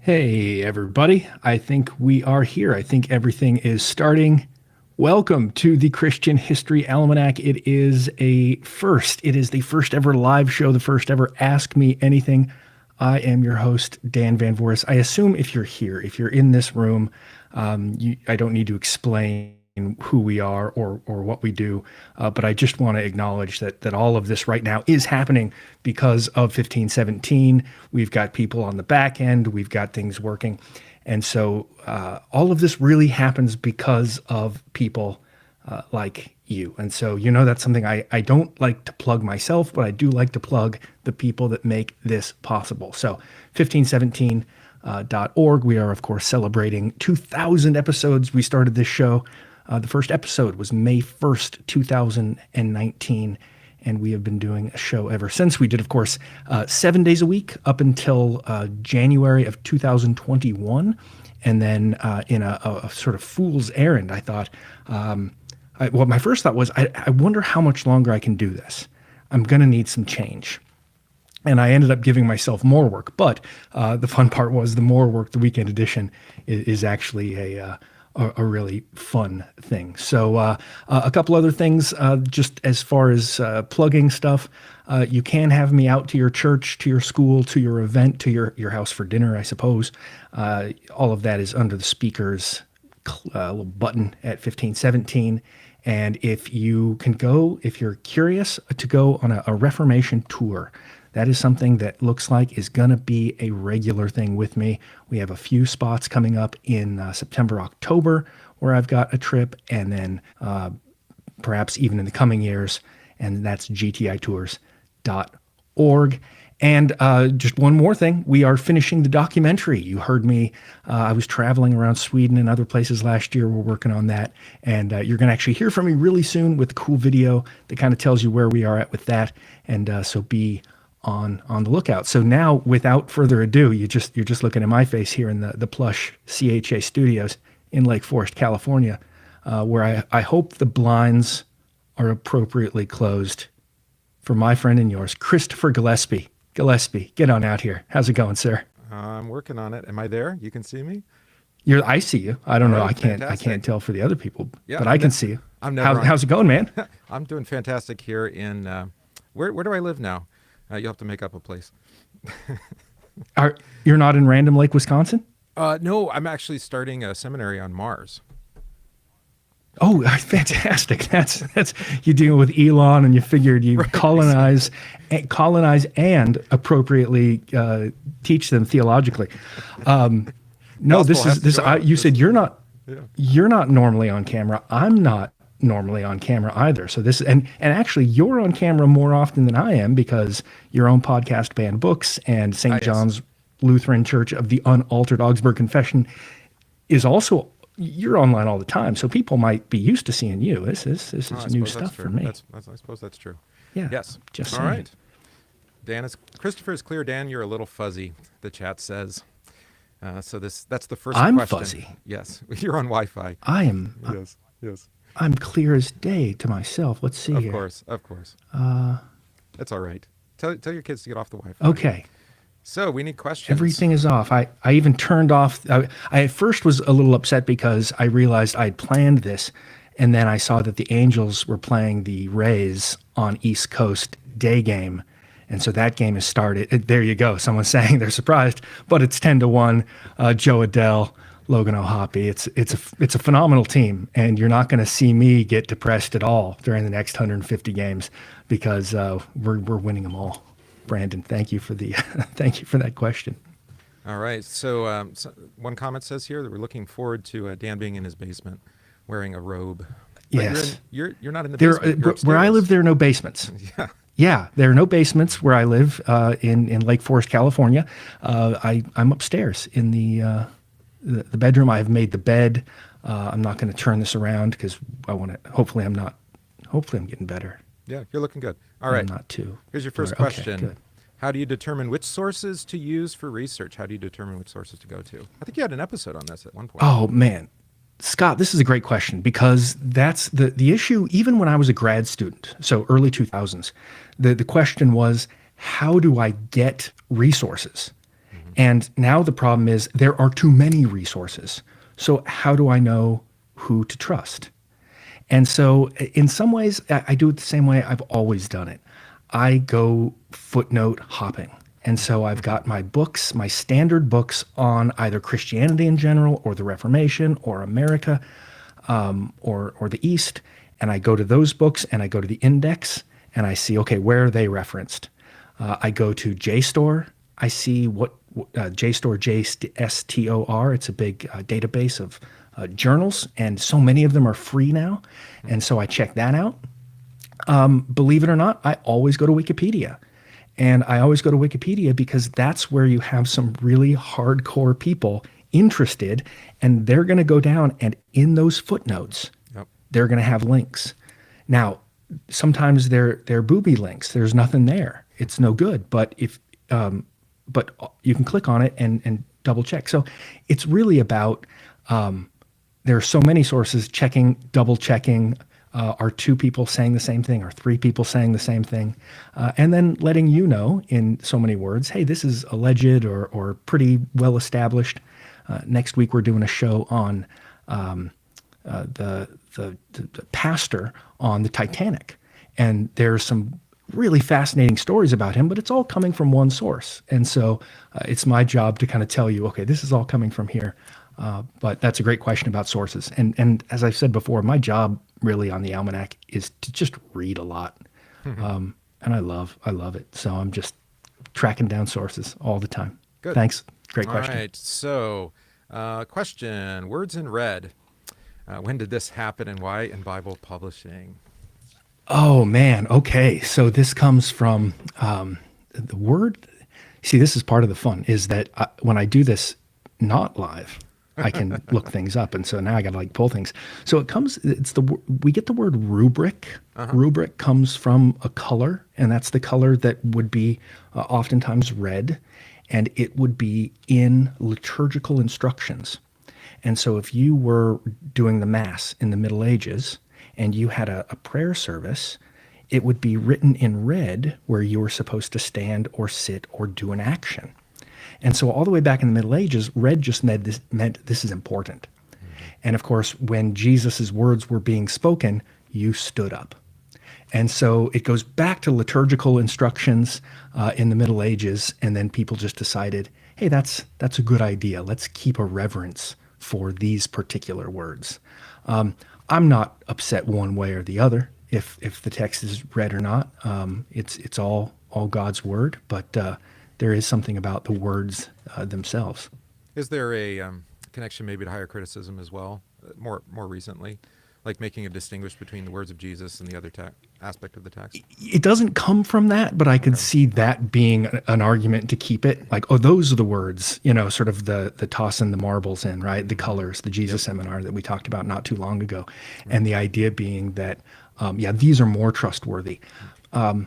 Hey, everybody. I think we are here. I think everything is starting. Welcome to the Christian History Almanac. It is a first. It is the first ever live show, the first ever Ask Me Anything. I am your host, Dan Van Voris. I assume if you're here, if you're in this room, I don't need to explain who we are or what we do, but I just want to acknowledge that all of this right now is happening because of 1517. We've got people on the back end, we've got things working, and so all of this really happens because of people like you. And so that's something I don't like to plug myself, but I do like to plug the people that make this possible. So 1517.org. We are, of course, celebrating 2,000 episodes. We started this show. The first episode was May 1st, 2019, and we have been doing a show ever since. We did, of course, 7 days a week up until January of 2021, and then in a sort of fool's errand, I thought, my first thought was, I wonder how much longer I can do this. I'm going to need some change. And I ended up giving myself more work, but the fun part was the more work, the weekend edition is actually a really fun thing. So a couple other things, just as far as plugging stuff, you can have me out to your church, to your school, to your event, to your house for dinner, I suppose. All of that is under the speakers little button at 1517. And if you can go, if you're curious to go on a Reformation tour, that is something that looks like is going to be a regular thing with me. We have a few spots coming up in September, October, where I've got a trip, and then perhaps even in the coming years, and that's gtitours.org. And just one more thing, we are finishing the documentary. You heard me, I was traveling around Sweden and other places last year. We're working on that, and you're going to actually hear from me really soon with a cool video that kind of tells you where we are at with that, and so be on the lookout. So now, without further ado, you're just looking at my face here in the plush CHA studios in Lake Forest, California, where I hope the blinds are appropriately closed for my friend and yours, Christopher Gillespie. Gillespie, get on out here. How's it going, sir? I'm working on it. Am I there? You can see me? I see you. I don't know. Fantastic. I can't tell for the other people, yeah, but I can see you. How's it going, man? I'm doing fantastic here in where do I live now? You'll have to make up a place. You're not in Random Lake, Wisconsin? No, I'm actually starting a seminary on Mars. Oh, fantastic! That's you deal with Elon, and you figured you Right. colonize and appropriately teach them theologically. No, you said you're not normally on camera. I'm not normally on camera either. So this and actually you're on camera more often than I am, because your own podcast, Banned Books, and St. John's Lutheran Church of the Unaltered Augsburg Confession is also, you're online all the time. So people might be used to seeing you. This is new stuff for me. I suppose that's true. Yeah. Yes. Just all saying. right. Christopher is clear. Dan, you're a little fuzzy, the chat says. So that's the first I'm question. fuzzy. Yes. You're on Wi-Fi. I am. Yes. I'm clear as day to myself. Let's see here. Of course. That's all right. Tell your kids to get off the Wi-Fi. Okay. So we need questions. Everything is off. I even turned off. I at first was a little upset because I realized I'd planned this, and then I saw that the Angels were playing the Rays on East Coast day game, and so that game has started. There you go. Someone's saying they're surprised, but it's 10-1. Joe Adell, Logan O'Hoppe. It's a phenomenal team, and you're not going to see me get depressed at all during the next 150 games because we're winning them all. Brandon, thank you for that question. All right. So one comment says here that we're looking forward to Dan being in his basement wearing a robe. But yes. You're not in the basement. Where I live, there are no basements. Yeah. Yeah, there are no basements where I live in Lake Forest, California. I'm upstairs in the bedroom. I've made the bed. I'm not going to turn this around because I want to. Hopefully, I'm getting better. Yeah, you're looking good. All right. I'm not too. Here's your first question. Okay, how do you determine which sources to use for research? How do you determine which sources to go to? I think you had an episode on this at one point. Oh, man. Scott, this is a great question because that's the issue. Even when I was a grad student, so early 2000s, the question was, how do I get resources? And now the problem is there are too many resources. So how do I know who to trust? And so in some ways, I do it the same way I've always done it. I go footnote hopping. And so I've got my books, my standard books on either Christianity in general or the Reformation or America or the East. And I go to those books and I go to the index and I see, okay, where are they referenced? I go to JSTOR. I see what JSTOR, JSTOR. It's a big database of journals, and so many of them are free now. And so I check that out. Believe it or not, I always go to Wikipedia. And I always go to Wikipedia because that's where you have some really hardcore people interested, and they're going to go down, and in those footnotes, they're going to have links. Now, sometimes they're booby links. There's nothing there. It's no good. But but you can click on it and double check. So it's really about there are so many sources checking, double checking. Are two people saying the same thing? Are three people saying the same thing? And then letting you know in so many words, hey, this is alleged or pretty well established. Next week we're doing a show on the pastor on the Titanic, and there's some really fascinating stories about him, but it's all coming from one source. And so it's my job to kind of tell you, okay, this is all coming from here. But that's a great question about sources. And as I've said before, my job really on the Almanac is to just read a lot. And I love it. So I'm just tracking down sources all the time. Good. Thanks. Great question. All right. So question, words in red. When did this happen and why in Bible publishing? Oh, man. Okay. So this comes from the word. See, this is part of the fun is that when I do this not live, I can look things up. And so now I got to pull things. So we get the word rubric. Rubric comes from a color, and that's the color that would be oftentimes red, and it would be in liturgical instructions. And so if you were doing the Mass in the Middle Ages and you had a prayer service, it would be written in red where you were supposed to stand or sit or do an action. And so all the way back in the Middle Ages, red just meant this is important. And of course, when Jesus's words were being spoken, you stood up. And so it goes back to liturgical instructions in the Middle Ages, and then people just decided, hey, that's a good idea. Let's keep a reverence for these particular words. I'm not upset one way or the other if the text is read or not. It's all God's word, but there is something about the words themselves. Is there a connection maybe to higher criticism as well, more recently, like making a distinguish between the words of Jesus and the other aspect of the text? It doesn't come from that, but I could see that being an argument to keep it. Like, oh, those are the words, sort of the tossing the marbles in, right? The colors, the Jesus seminar that we talked about not too long ago. And the idea being that, these are more trustworthy. I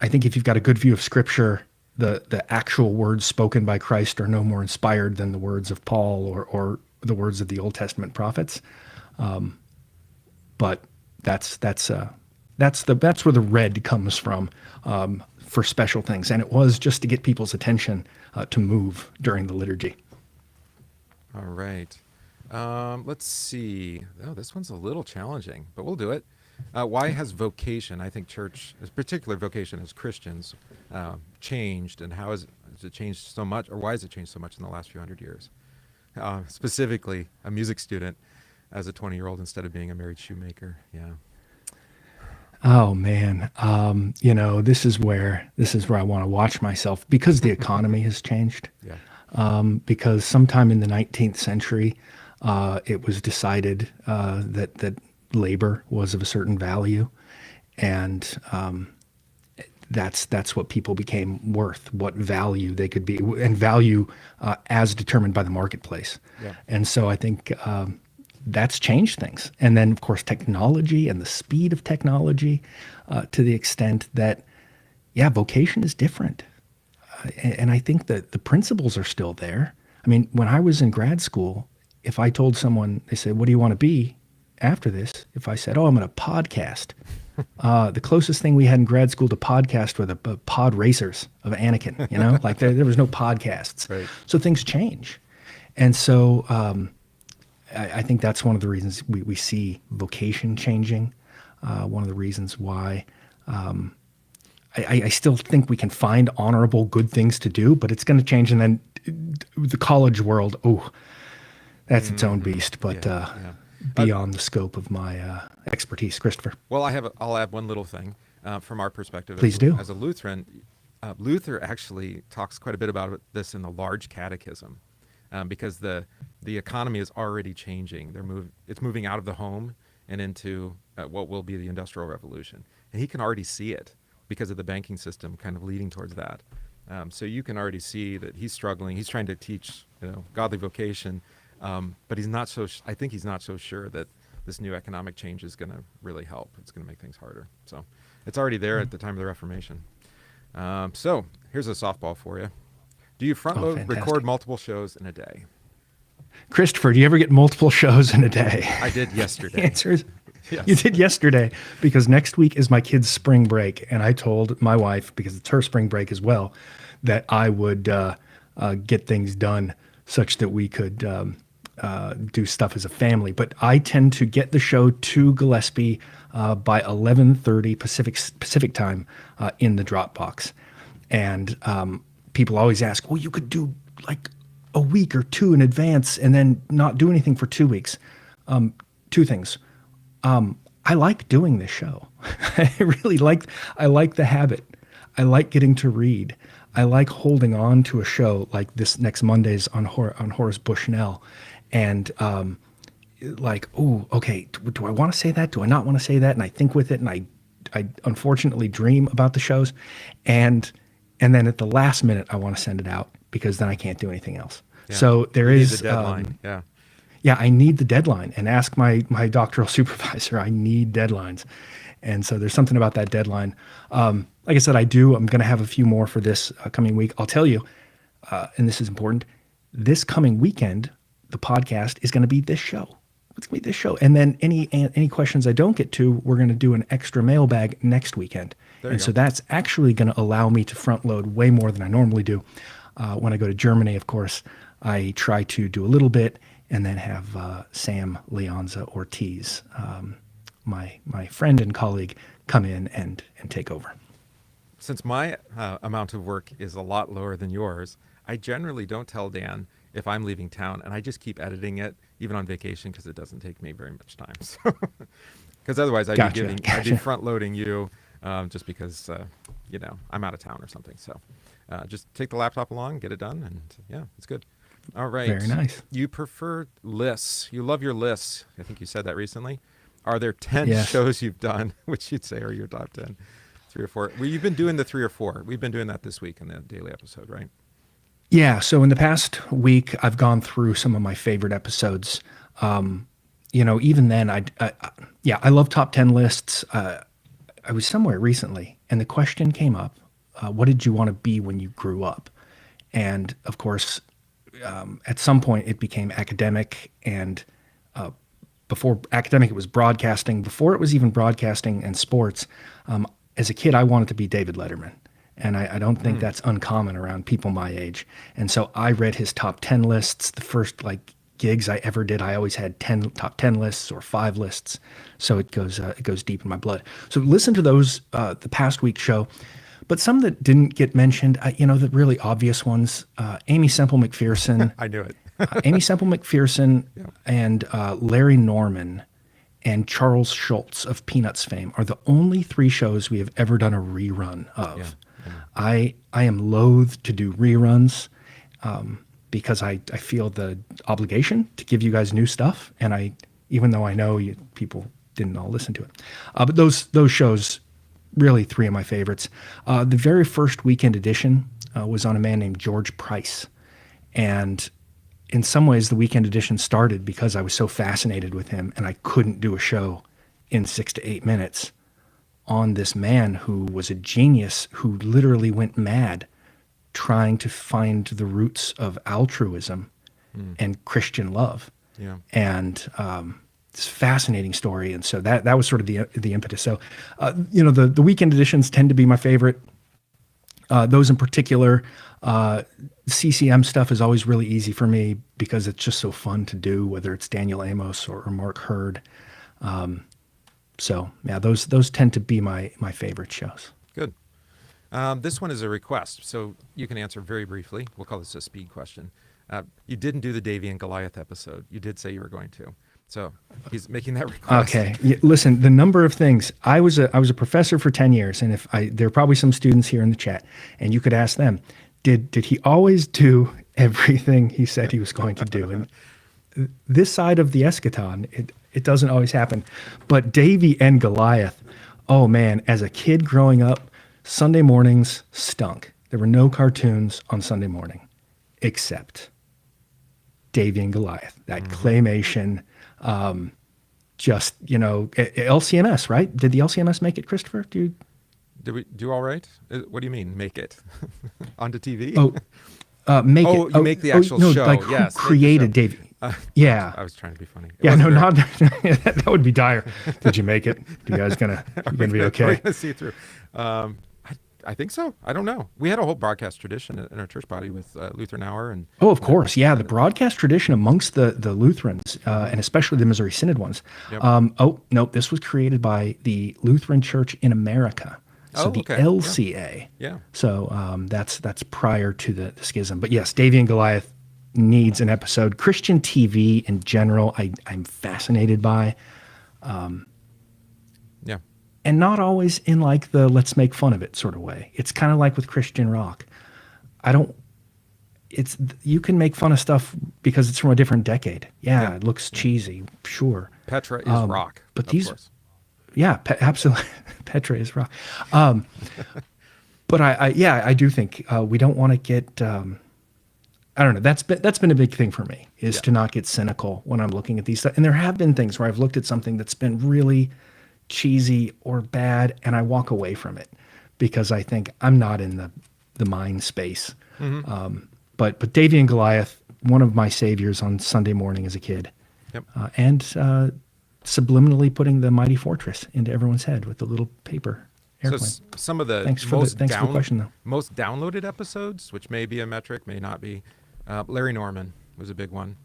think if you've got a good view of Scripture, the actual words spoken by Christ are no more inspired than the words of Paul or the words of the Old Testament prophets. But that's where the red comes from for special things, and it was just to get people's attention to move during the liturgy. All right, let's see. Oh, this one's a little challenging, but we'll do it. Why has vocation, I think church, this particular vocation as Christians, changed, and how has it changed so much, or why has it changed so much in the last few hundred years? Specifically, a music student as a 20-year-old instead of being a married shoemaker. Yeah. Oh man, this is where I want to watch myself because the economy has changed. Yeah. Because sometime in the 19th century, it was decided that labor was of a certain value, and that's what people became worth, what value they could be, and value as determined by the marketplace. Yeah. And so I think that's changed things. And then, of course, technology and the speed of technology to the extent that, vocation is different. And I think that the principles are still there. I mean, when I was in grad school, if I told someone, they said, what do you want to be after this? If I said, I'm going to podcast, The closest thing we had in grad school to podcast were the pod racers of Anakin, like there was no podcasts. Right. So things change. And so I think that's one of the reasons we see vocation changing. One of the reasons why I still think we can find honorable, good things to do, but it's going to change. And then the college world, that's its own beast, but beyond the scope of my expertise. Christopher. Well, I'll add one little thing from our perspective. Please do. As a Lutheran, Luther actually talks quite a bit about this in the Large Catechism, because the economy is already changing. It's moving out of the home and into what will be the Industrial Revolution, and he can already see it because of the banking system kind of leading towards that. So you can already see that he's struggling. He's trying to teach, godly vocation, but he's not so. I think he's not so sure that this new economic change is going to really help. It's going to make things harder. So it's already there at the time of the Reformation. So here's a softball for you. Do you front load, record multiple shows in a day? Christopher, do you ever get multiple shows in a day? I did yesterday. The answer is Yes. You did yesterday, because next week is my kids' spring break. And I told my wife, because it's her spring break as well, that I would get things done such that we could do stuff as a family. But I tend to get the show to Gillespie by 11:30 Pacific time in the Dropbox. And people always ask, well, you could do like a week or two in advance and then not do anything for 2 weeks. Two things. I like doing this show. I like the habit. I like getting to read. I like holding on to a show like this next Monday's on Horace Bushnell. And okay, do I want to say that? Do I not want to say that? And I think with it, and I unfortunately dream about the shows. And then at the last minute, I want to send it out, because then I can't do anything else. Yeah. So there is a deadline. Yeah, I need the deadline, and ask my doctoral supervisor. I need deadlines. And so there's something about that deadline. Like I said, I'm going to have a few more for this coming week. I'll tell you, and this is important, this coming weekend, the podcast is going to be this show. It's going to be this show. And then any questions I don't get to, we're going to do an extra mailbag next weekend. So that's actually going to allow me to front load way more than I normally do. When I go to Germany, of course, I try to do a little bit, and then have Sam Leonza Ortiz, my friend and colleague, come in and take over. Since my amount of work is a lot lower than yours, I generally don't tell Dan if I'm leaving town, and I just keep editing it, even on vacation, because it doesn't take me very much time. So, because otherwise I'd be front loading you, just because I'm out of town or something. So just take the laptop along, get it done, and yeah, it's good. All right. Very nice. You prefer lists. You love your lists. I think you said that recently. Are there 10 Yes. shows you've done, which you'd say are your top 10? 3 or 4. Well, you've been doing the 3 or 4. We've been doing that this week in the daily episode, right? Yeah. So in the past week, I've gone through some of my favorite episodes. Even then, I love top 10 lists. I was somewhere recently, and the question came up, what did you want to be when you grew up? And of course, at some point it became academic, and before academic, it was broadcasting. Before it was even broadcasting and sports, as a kid, I wanted to be David Letterman. And I don't think that's uncommon around people my age. And so I read his top 10 lists. The first gigs I ever did, I always had top 10 lists or 5 lists. So it goes deep in my blood. So listen to those, the past week's show. But some that didn't get mentioned, the really obvious ones, Amy Semple McPherson. I knew it. Amy Semple McPherson and Larry Norman and Charles Schultz of Peanuts fame are the only 3 shows we have ever done a rerun of. Yeah. I am loath to do reruns because I feel the obligation to give you guys new stuff. And even though I know people didn't all listen to it. But those shows, really 3 of my favorites. The very first weekend edition was on a man named George Price. And in some ways, the weekend edition started because I was so fascinated with him, and I couldn't do a show in 6 to 8 minutes on this man who was a genius, who literally went mad trying to find the roots of altruism and Christian love. Yeah. And this fascinating story. And so that was sort of the impetus. So, the weekend editions tend to be my favorite. Those in particular, CCM stuff is always really easy for me because it's just so fun to do, whether it's Daniel Amos or Mark Hurd. Those tend to be my favorite shows. Good. This one is a request, so you can answer very briefly. We'll call this a speed question. You didn't do the Davey and Goliath episode. You did say you were going to. So he's making that request. Okay. Yeah, listen, the number of things. I was a professor for 10 years, and there are probably some students here in the chat, and you could ask them, did he always do everything he said he was going to do? And this side of the eschaton, it doesn't always happen. But Davey and Goliath, oh man, as a kid growing up, Sunday mornings stunk. There were no cartoons on Sunday morning, except Davey and Goliath, that claymation, LCMS, right? Did the LCMS make it, Christopher? Did we do all right? What do you mean, make it? Onto TV? Make it. You make the actual show. Like yes. Who created Davey? Yeah. I was trying to be funny. That would be dire. Did you make it? You guys gonna be okay? We're gonna see it through. I think so. I don't know. We had a whole broadcast tradition in our church body with Lutheran Hour and. Oh, of course, yeah. The broadcast tradition amongst the Lutherans, and especially the Missouri Synod ones. Yep. This was created by the Lutheran Church in America. So the LCA. Yeah. So that's prior to the schism. But yes, Davey and Goliath needs an episode. Christian TV in general, I'm fascinated by. Yeah. And not always in like the let's make fun of it sort of way. It's kind of like with Christian rock. You can make fun of stuff because it's from a different decade. Yeah. It looks cheesy, sure. Petra is rock, but of course. Yeah, absolutely. Petra is rock. But I do think we don't want to get. I don't know. That's been a big thing for me is to not get cynical when I'm looking at these stuff. And there have been things where I've looked at something that's been really cheesy or bad, and I walk away from it because I think I'm not in the mind space. Mm-hmm. But Davey and Goliath, one of my saviors on Sunday morning as a kid, and subliminally putting the mighty fortress into everyone's head with the little paper airplane. So some of the thanks for the question, though. Most downloaded episodes, which may be a metric, may not be. Larry Norman was a big one.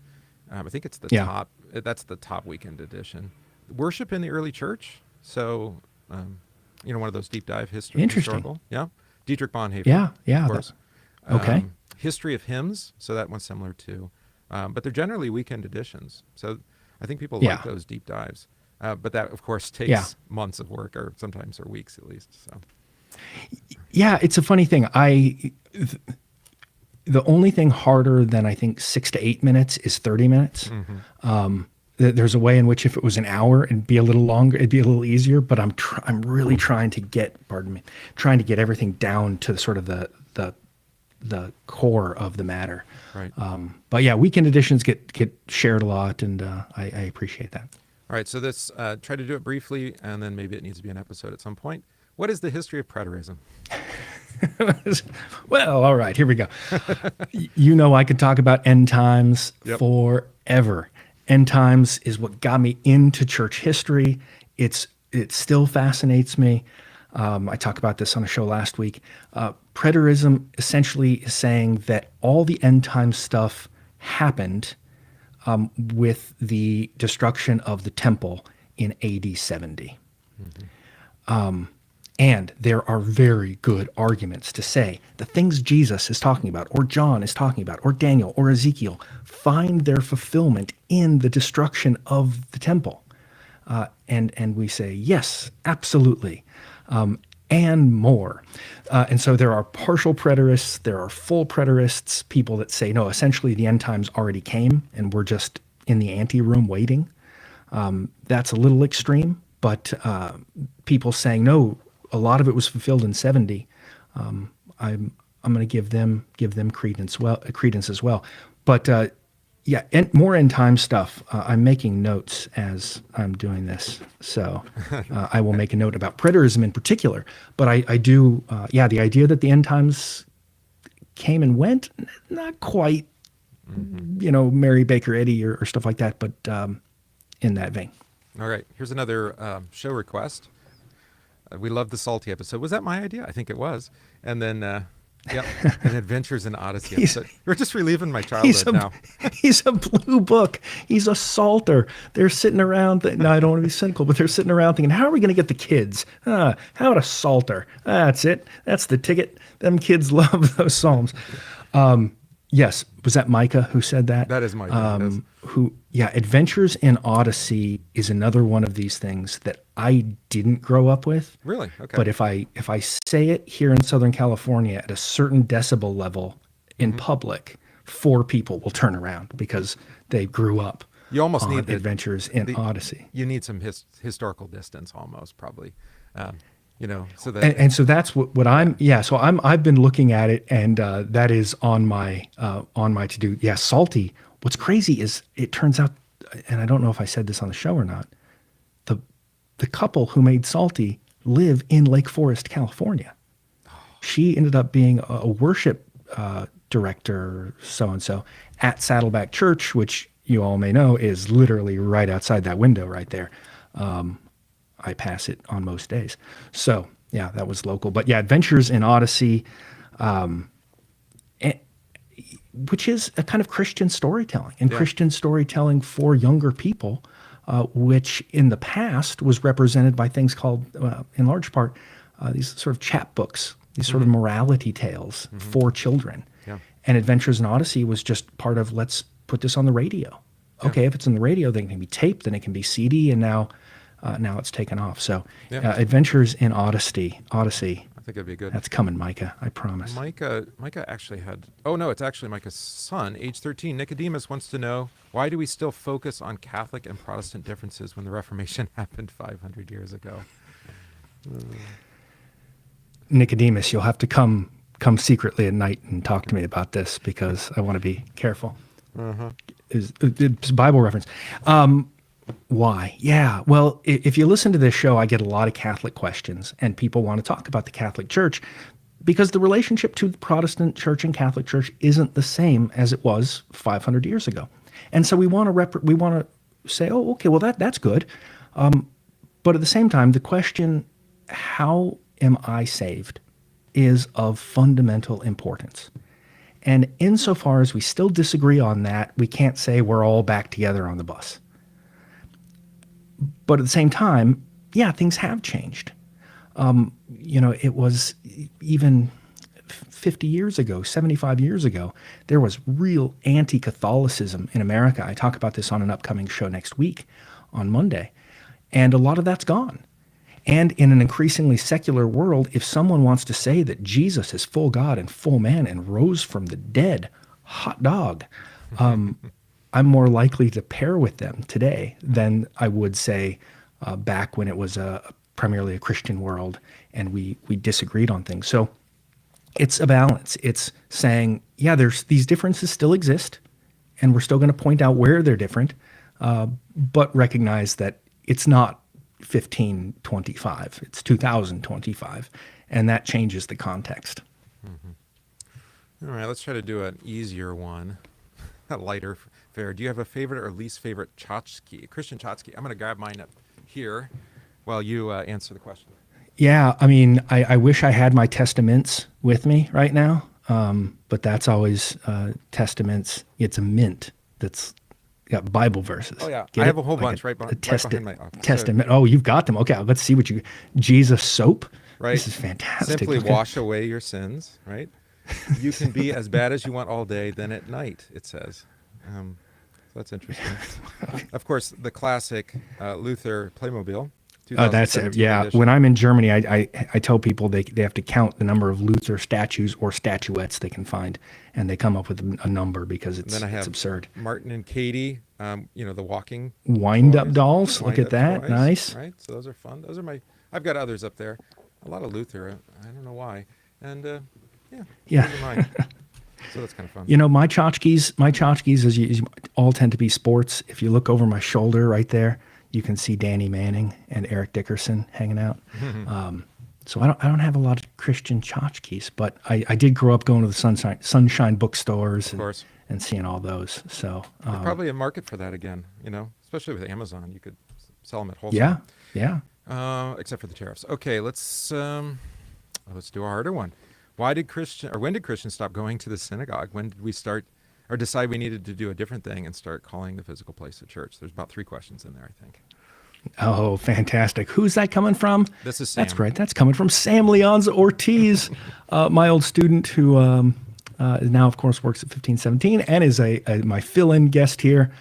I think it's the top. That's the top weekend edition. Worship in the early church. So, one of those deep dive historical. Yeah. Dietrich Bonhoeffer. Yeah. Of course. Okay. History of hymns. So that one's similar too. But they're generally weekend editions. So I think people like those deep dives. But that, of course, takes months of work or sometimes or weeks at least. So. Yeah, it's a funny thing. The only thing harder than I think 6 to 8 minutes is 30 minutes. Mm-hmm. There's a way in which if it was an hour, it'd be a little longer, it'd be a little easier. But I'm really trying to get everything down to sort of the core of the matter. Right. But yeah, weekend editions get shared a lot, and I appreciate that. All right. So this try to do it briefly, and then maybe it needs to be an episode at some point. What is the history of preterism? Well, all right, here we go. I could talk about end times forever. End times is what got me into church history. It still fascinates me. I talked about this on a show last week. Preterism essentially is saying that all the end time stuff happened with the destruction of the temple in AD 70. Mm-hmm. And there are very good arguments to say the things Jesus is talking about, or John is talking about, or Daniel, or Ezekiel, find their fulfillment in the destruction of the temple. And we say, yes, absolutely, and more. And so there are partial preterists, there are full preterists, people that say, no, essentially the end times already came, and we're just in the anteroom waiting. That's a little extreme, but people saying, no, a lot of it was fulfilled in 70. I'm going to give them credence as well. But and more end time stuff. I'm making notes as I'm doing this, so I will make a note about preterism in particular. But I do, the idea that the end times came and went, not quite, Mary Baker Eddy or stuff like that. But in that vein. All right. Here's another show request. We love the salty episode. Was that my idea? I think it was. And then, yeah, an Adventures in Odyssey episode. You're just reliving my childhood now. He's a blue book. He's a salter. They're sitting around. No, I don't want to be cynical, but they're sitting around thinking, how are we going to get the kids? How about a salter? That's it. That's the ticket. Them kids love those psalms. Yes. Was that Micah who said that? That is Micah. Adventures in Odyssey is another one of these things that I didn't grow up with. Really? Okay. But if I say it here in Southern California at a certain decibel level in public, 4 people will turn around because they grew up. You almost on need Adventures in Odyssey. You need some historical distance, almost probably. So that And so that's what I'm. Yeah. So I've been looking at it, and that is on my to do. Yeah. Salty. What's crazy is it turns out, and I don't know if I said this on the show or not, the couple who made Salty live in Lake Forest, California. She ended up being a worship director, so-and-so, at Saddleback Church, which you all may know is literally right outside that window right there. I pass it on most days. So, yeah, that was local. But, yeah, Adventures in Odyssey, which is a kind of Christian storytelling, and Christian storytelling for younger people, which in the past was represented by things called, in large part, these sort of chapbooks, these sort of morality tales for children. Yeah. And Adventures in Odyssey was just part of, let's put this on the radio. Okay, if it's in the radio, then it can be taped, then it can be CD, and now it's taken off. So Adventures in Odyssey. I think it'd be good. That's coming, Micah, I promise. Micah actually had, it's actually Micah's son, age 13. Nicodemus wants to know, why do we still focus on Catholic and Protestant differences when the Reformation happened 500 years ago? Nicodemus, you'll have to come secretly at night and talk to me about this, because I want to be careful. It's a Bible reference. Why? Yeah. Well, if you listen to this show, I get a lot of Catholic questions, and people want to talk about the Catholic Church because the relationship to the Protestant Church and Catholic Church isn't the same as it was 500 years ago. And so we want to say, oh, okay, well, that's good. But at the same time, the question, how am I saved, is of fundamental importance. And insofar as we still disagree on that, we can't say we're all back together on the bus. But at the same time, yeah, things have changed. It was even 50 years ago, 75 years ago, there was real anti-Catholicism in America. I talk about this on an upcoming show next week on Monday. And a lot of that's gone. And in an increasingly secular world, if someone wants to say that Jesus is full God and full man and rose from the dead, hot dog, I'm more likely to pair with them today than I would say back when it was primarily a Christian world and we disagreed on things. So it's a balance. It's saying, yeah, there's these differences still exist, and we're still going to point out where they're different, but recognize that it's not 1525, it's 2025, and that changes the context. All right, let's try to do an easier one, a lighter fare. Do you have a favorite or least favorite tchotchke, Christian tchotchke? I'm going to grab mine up here while you answer the question. Yeah, I mean, I wish I had my testaments with me right now, but that's always testaments. It's a mint that's got Bible verses. Oh, yeah. Get I it? have a whole bunch right behind my Testament. Oh, you've got them. Okay, let's see what you... Jesus soap? Right. This is fantastic. Simply Okay. wash away your sins, right? You can be as bad as you want all day, then at night, it says. So that's interesting. Of course, the classic Luther Playmobil. Oh, that's it. 2017 Yeah. edition. When I'm in Germany, I tell people they have to count the number of Luther statues or statuettes they can find, and they come up with a number because And then I have it's absurd. Martin and Katie, the walking Wind-up toys, dolls. Look at wind-up that. toys, Nice. Right. So those are fun. Those are I've got others up there. A lot of Luther. I don't know why. And Yeah. those are mine. So that's kind of fun. My tchotchkes, as you all tend to be sports. If you look over my shoulder right there, you can see Danny Manning and Eric Dickerson hanging out. So I don't have a lot of Christian tchotchkes, but I did grow up going to the Sunshine bookstores Of course. and seeing all those. So There's probably a market for that again, especially with Amazon. You could sell them at wholesale. yeah, yeah. Except for the tariffs. Okay, let's do a harder one. When did Christians stop going to the synagogue? When did we start or decide we needed to do a different thing and start calling the physical place a church? There's about 3 questions in there, I think. Oh, fantastic. Who's that coming from? This is Sam. That's great. That's coming from Sam Leonza Ortiz, my old student who now, of course, works at 1517 and is my fill-in guest here.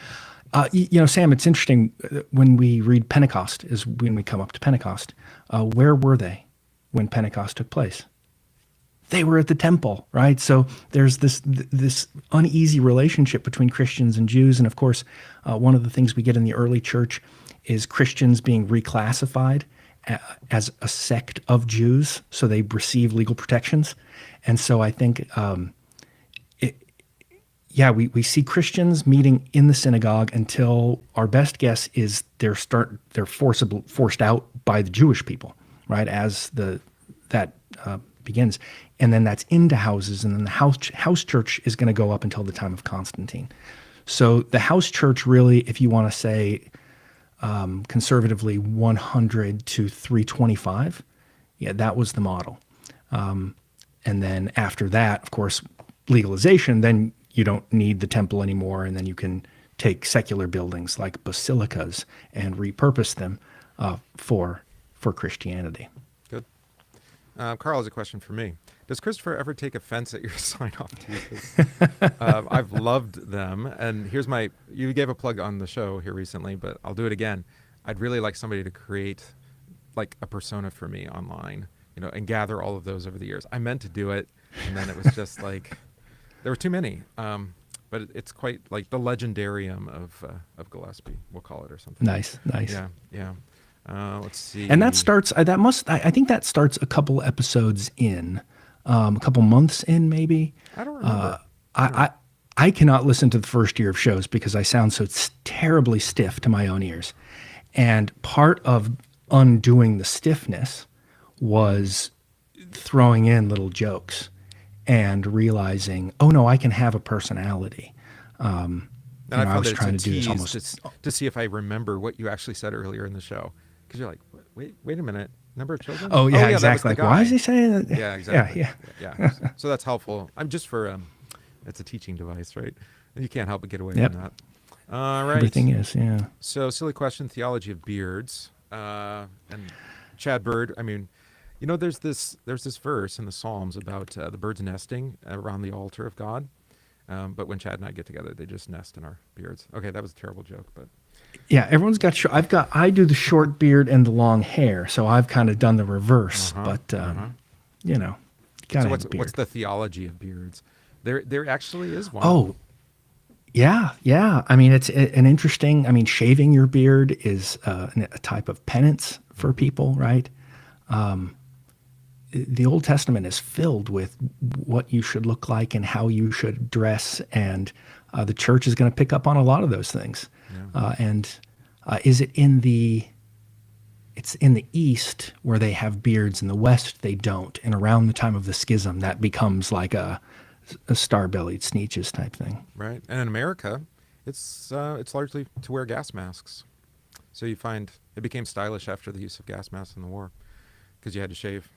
Sam, it's interesting when we read Pentecost, is when we come up to Pentecost. Where were they when Pentecost took place? They were at the temple, right? So there's this uneasy relationship between Christians and Jews. And of course, one of the things we get in the early church is Christians being reclassified as a sect of Jews, so they receive legal protections. And so I think, we see Christians meeting in the synagogue until our best guess is they're forced out by the Jewish people, right? As that begins, and then that's into houses, and then the house church is going to go up until the time of Constantine. So the house church really, if you want to say conservatively, 100 to 325, that was the model. And then after that, of course, legalization, then you don't need the temple anymore, and then you can take secular buildings like basilicas and repurpose them for Christianity. Good. Carl has a question for me. Does Christopher ever take offense at your sign-off teasers? I've loved them, and you gave a plug on the show here recently, but I'll do it again. I'd really like somebody to create like a persona for me online, and gather all of those over the years. I meant to do it, and then it was just like, there were too many. But it's quite like the legendarium of Gillespie, we'll call it, or something. Nice. Yeah. Let's see. And that starts, I think that starts a couple episodes in, a couple months in, maybe. I don't remember. I cannot listen to the first year of shows because I sound so terribly stiff to my own ears. And part of undoing the stiffness was throwing in little jokes and realizing, oh no, I can have a personality. And I was trying to do this almost to see if I remember what you actually said earlier in the show, because you're like, wait a minute, number of children? Oh yeah, exactly. Like, why is he saying that? Yeah, exactly. Yeah. So that's helpful. I'm just for it's a teaching device, right? And you can't help but get away Yep. from that. All right. Everything is, yeah. So silly question: theology of beards. And Chad Bird. I mean, there's this verse in the Psalms about the birds nesting around the altar of God. But when Chad and I get together, they just nest in our beards. Okay, that was a terrible joke, but yeah, everyone's got. I do the short beard and the long hair, so I've kind of done the reverse. But gotta so have a beard. what's the theology of beards? There actually is one. Oh, yeah. I mean, it's an interesting. I mean, shaving your beard is a type of penance for people, right? The Old Testament is filled with what you should look like and how you should dress, and the church is going to pick up on a lot of those things. Yeah. Is it in the? It's in the East where they have beards. In the West, they don't. And around the time of the schism, that becomes like a star-bellied Sneetches type thing. Right. And in America, it's largely to wear gas masks. So you find it became stylish after the use of gas masks in the war, because you had to shave.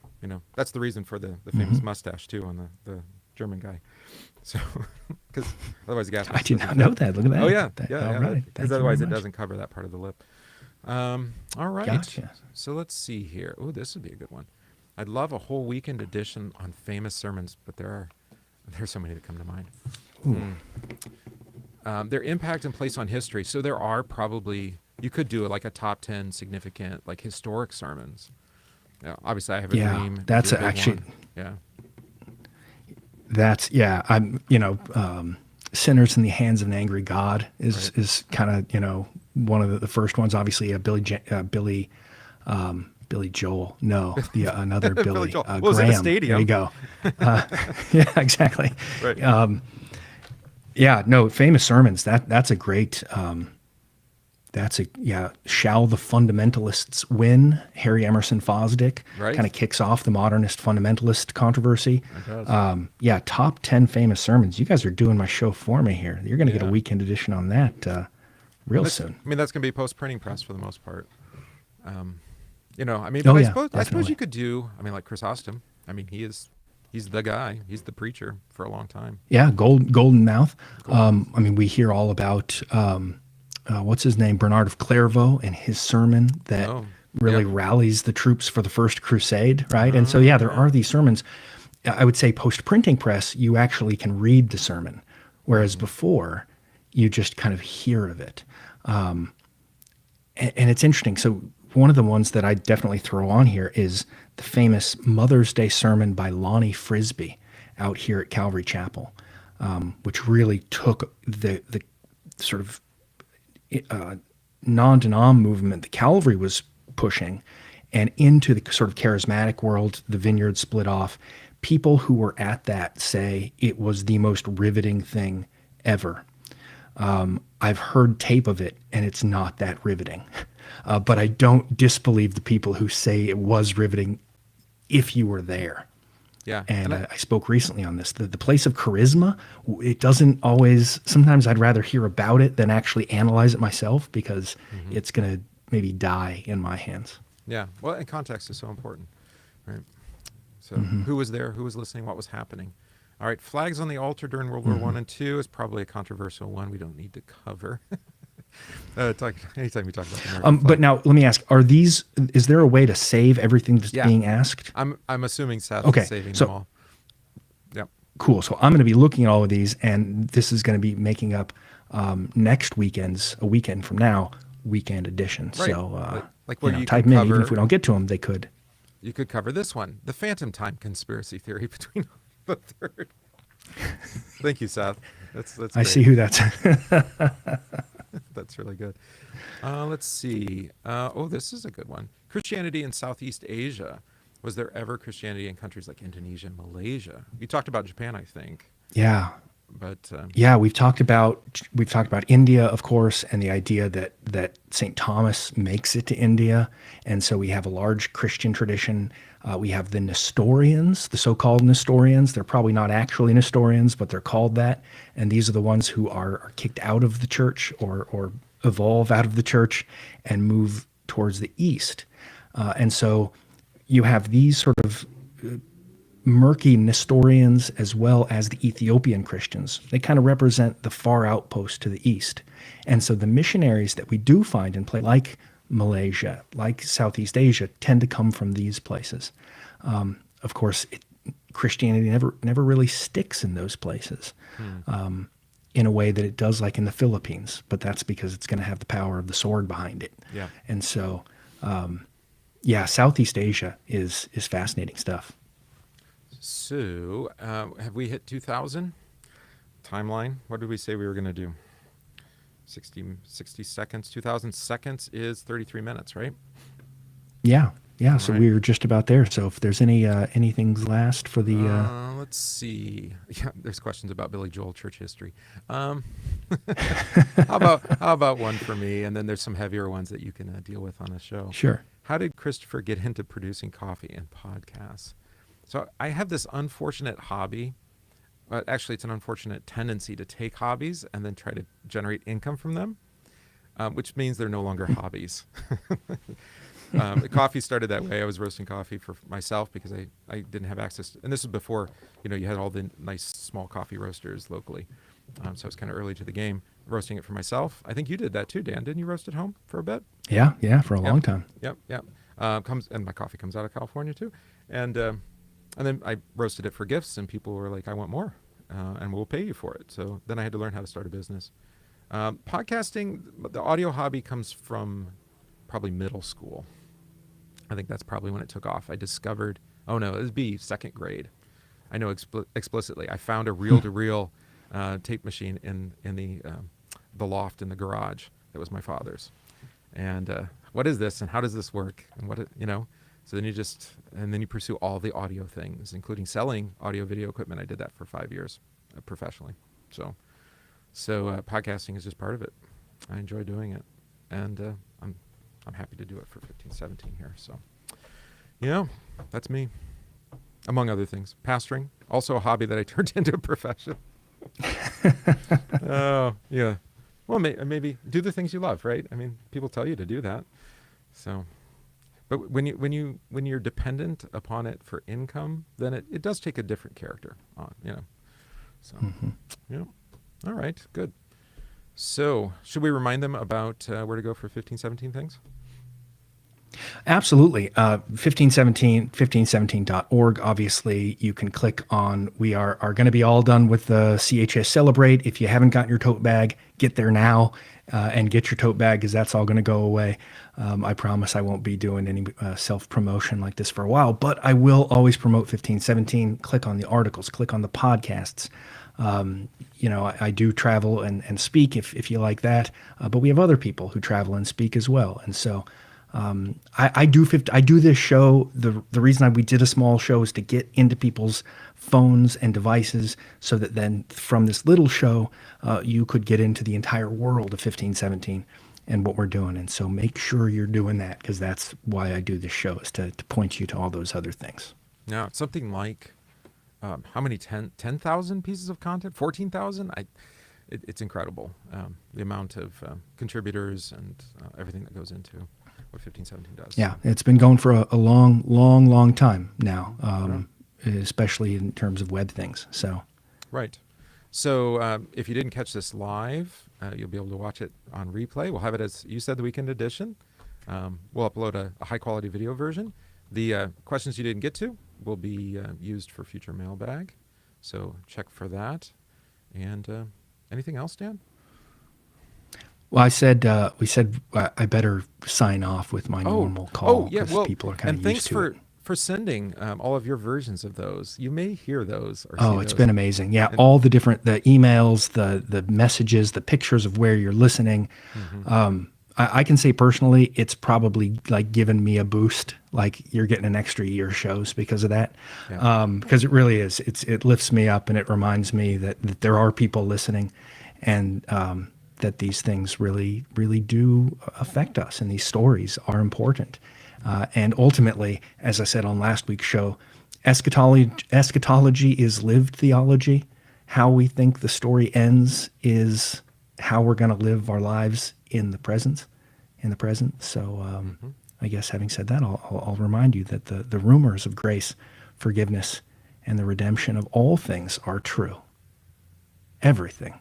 That's the reason for the famous mustache too on the German guy. So, because otherwise the gas mask. I did not know that. Look at that. Oh yeah, All right. Because otherwise it doesn't cover that part of the lip. All right. Gotcha. So let's see here. Oh, this would be a good one. I'd love a whole weekend edition on famous sermons, but there's so many that come to mind. Their impact and place on history. So there are probably, you could do it like a top 10 significant, like historic sermons. Obviously, I have a dream. That's You're a big actually. one. Yeah. That's I'm Sinners in the Hands of an Angry God is kind of one of the first ones. Obviously, Billy Joel. No, another Billy. Joel. Graham. Was in a stadium. There you go. Yeah, exactly. Right. Yeah, no, famous sermons. That's a great Shall the Fundamentalists Win? Harry Emerson Fosdick Right. kind of kicks off the modernist fundamentalist controversy. It does. Top 10 famous sermons. You guys are doing my show for me here. You're going to get a Yeah. weekend edition on that real soon. I mean, that's going to be post-printing press for the most part. I Oh, I yeah, suppose definitely. you could do, like Chris Austin. I mean, he's the guy. He's the preacher for a long time. Yeah, golden mouth. We hear all about what's his name, Bernard of Clairvaux, and his sermon that really rallies the troops for the First Crusade, right? And so, there are these sermons. I would say post-printing press, you actually can read the sermon, whereas before, you just kind of hear of it. And it's interesting. So one of the ones that I definitely throw on here is the famous Mother's Day sermon by Lonnie Frisbee out here at Calvary Chapel, which really took the sort of non-denom movement that Calvary was pushing and into the sort of charismatic world. The Vineyard split off. People who were at that say it was the most riveting thing ever. I've heard tape of it, and it's not that riveting. But I don't disbelieve the people who say it was riveting if you were there. Yeah. And I spoke recently on this. The place of charisma, it doesn't always, sometimes I'd rather hear about it than actually analyze it myself because it's going to maybe die in my hands. Yeah. Well, and context is so important, right? So who was there? Who was listening? What was happening? All right. Flags on the altar during World War I and II is probably a controversial one we don't need to cover. Anytime you talk about the American flag. But now let me ask, is there a way to save everything that's being asked? I'm assuming Seth Okay, is saving so- them all. Yep. Cool. So I'm going to be looking at all of these, and this is going to be making up next weekend's, a weekend from now, weekend edition. Right. So Like where you type can them in, even cover- if we don't get to them, they could. You could cover this one, the phantom time conspiracy theory between the third. Thank you, Seth. That's I great. see who that's. That's really good. Let's see. This is a good one. Christianity in Southeast Asia. Was there ever Christianity in countries like Indonesia and Malaysia? You talked about Japan, I think. Yeah. But We've talked about India, of course, and the idea that St. Thomas makes it to India, and so we have a large Christian tradition. We have the Nestorians, the so-called Nestorians. They're probably not actually Nestorians, but they're called that, and these are the ones who are kicked out of the church or evolve out of the church and move towards the east, and so you have these sort of murky Nestorians as well as the Ethiopian Christians. They kind of represent the far outpost to the east. And so the missionaries that we do find in places like Malaysia, like Southeast Asia, tend to come from these places. Of course, Christianity never really sticks in those places in a way that it does like in the Philippines, but that's because it's going to have the power of the sword behind it. Yeah. And so, Southeast Asia is fascinating stuff. So, have we hit 2,000? Timeline? What did we say we were going to do? 60 seconds. 2,000 seconds is 33 minutes, right? Yeah. So right. we're just about there. So if there's anything last for the let's see. Yeah, there's questions about Billy Joel church history. How about one for me? And then there's some heavier ones that you can deal with on a show. Sure. How did Christopher get into producing coffee and podcasts? So I have this unfortunate hobby. Well, actually, it's an unfortunate tendency to take hobbies and then try to generate income from them, which means they're no longer hobbies. Coffee started that way. I was roasting coffee for myself because I didn't have access to, and this was before, you had all the nice small coffee roasters locally. So I was kind of early to the game, roasting it for myself. I think you did that too, Dan. Didn't you roast at home for a bit? Yeah, for a long time. Yep. And my coffee comes out of California too. And then I roasted it for gifts, and people were like, I want more, and we'll pay you for it. So then I had to learn how to start a business. Podcasting, the audio hobby comes from probably middle school. I think that's probably when it took off. I discovered, it would be second grade. I know explicitly. I found a reel-to-reel tape machine in the loft in the garage that was my father's. And what is this, and how does this work, and So then you pursue all the audio things, including selling audio video equipment. I did that for 5 years professionally. So podcasting is just part of it. I enjoy doing it. and I'm happy to do it for 1517 here. So, you know, that's me, among other things. Pastoring, also a hobby that I turned into a profession. Oh, yeah. Well, maybe do the things you love, right? I mean, people tell you to do that. So, but when you're dependent upon it for income, then it does take a different character on, you know. So, yeah. All right, good. So, should we remind them about where to go for 1517 things? Absolutely. 1517, 1517.org. Obviously, you can click on, we are going to be all done with the CHS Celebrate. If you haven't got your tote bag, get there now and get your tote bag, because that's all going to go away. I promise I won't be doing any self-promotion like this for a while, but I will always promote 1517. Click on the articles, click on the podcasts. You know, I do travel and speak if you like that, but we have other people who travel and speak as well. And so I do this show. The reason we did a small show is to get into people's phones and devices, so that then from this little show, you could get into the entire world of 1517 and what we're doing. And so make sure you're doing that, because that's why I do this show, is to point you to all those other things. Now, something like how many 10,000 pieces of content? 14,000? It's incredible, the amount of contributors and everything that goes into what 1517 does. Yeah, it's been going for a long time now, especially in terms of web things. So, right. So if you didn't catch this live, you'll be able to watch it on replay. We'll have it, as you said, the weekend edition. We'll upload a high-quality video version. The questions you didn't get to will be used for future mailbag, so check for that. And anything else, Dan? well, we said I better sign off with my normal call, because people are kind of used to it. And thanks for sending all of your versions of those. You may hear those or see Oh, it's those. been amazing. Yeah, all the emails, the messages, the pictures of where you're listening. I can say personally, it's probably like given me a boost. Like, you're getting an extra year shows because of that. Yeah. Because it really is. It lifts me up, and it reminds me that there are people listening, and that these things really do affect us, and these stories are important. And ultimately, as I said on last week's show, eschatology is lived theology. How we think the story ends is how we're going to live our lives in the present. So I guess, having said that, I'll remind you that the rumors of grace, forgiveness, and the redemption of all things are true. Everything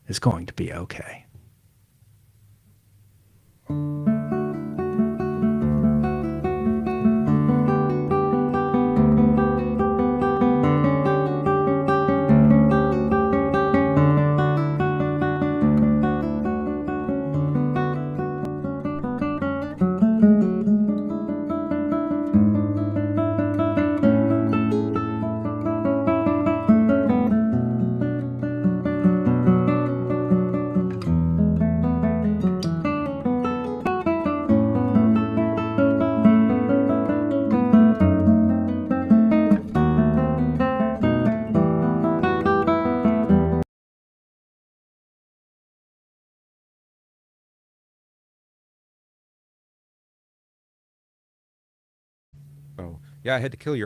is going to be okay. Oh, yeah, I had to kill your